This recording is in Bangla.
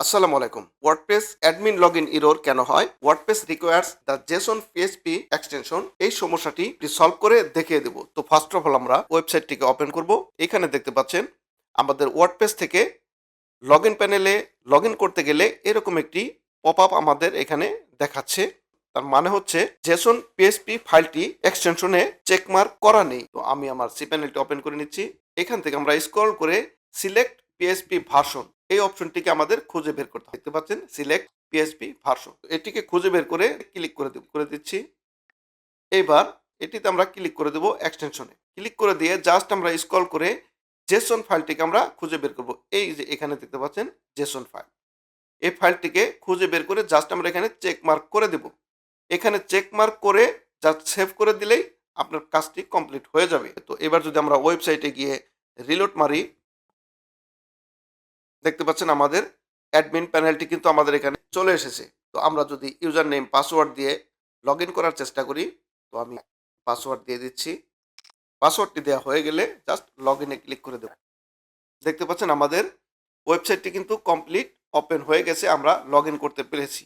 আসসালামু আলাইকুম। ওয়ার্ডপ্রেস অ্যাডমিন লগইন এরর কেন হয়? WordPress requires the Jason PHP extension. এই সমস্যাটি সলভ করে দেখিয়ে দেব। তো ফার্স্ট অফ অল আমরা ওয়েবসাইটটিকে ওপেন করব। এখানে দেখতে পাচ্ছেন আমাদের ওয়ার্ডপ্রেস থেকে লগইন প্যানেলে লগইন করতে গেলে এরকম একটি পপআপ আমাদের এখানে দেখাচ্ছে। তার মানে হচ্ছে জেসন পিএইচপি ফাইলটি এক্সটেনশনে চেকমার্ক করা নেই। তো আমি আমার সি প্যানেলটি ওপেন করে নিচ্ছি। এখান থেকে আমরা স্ক্রল করে সিলেক্ট পিএইচপি ভার্সন এই অপশনটিকে আমাদের খুঁজে বের করতে হবে। দেখতে পাচ্ছেন সিলেক্ট পিএইচপি ভার্সন। এটিকে খুঁজে বের করে ক্লিক করে দিচ্ছি। এবার এটিতে আমরা ক্লিক করে দেব এক্সটেনশনে। ক্লিক করে দিয়ে জাস্ট আমরা স্ক্রল করে জেসন ফাইলটিকে আমরা খুঁজে বের করব। এই যে এখানে দেখতে পাচ্ছেন জেসন ফাইল। এই ফাইলটিকে খুঁজে বের করে জাস্ট আমরা এখানে চেক মার্ক করে দেব। এখানে চেক মার্ক করে জাস্ট সেভ করে দিলেই আপনার কাজটি কমপ্লিট হয়ে যাবে। তো এবার যদি আমরা ওয়েবসাইটে গিয়ে রিলোড মারি, দেখতে পাচ্ছেন আমাদের অ্যাডমিন প্যানেলটি কিন্তু আমাদের এখানে চলে এসেছে। তো আমরা যদি ইউজার নেম পাসওয়ার্ড দিয়ে লগ ইন করার চেষ্টা করি, তো আমি পাসওয়ার্ড দিয়ে দিচ্ছি। পাসওয়ার্ডটি দেওয়া হয়ে গেলে জাস্ট লগ ইনে ক্লিক করে দেব। দেখতে পাচ্ছেন আমাদের ওয়েবসাইটটি কিন্তু কমপ্লিট ওপেন হয়ে গেছে, আমরা লগ ইন করতে পেরেছি।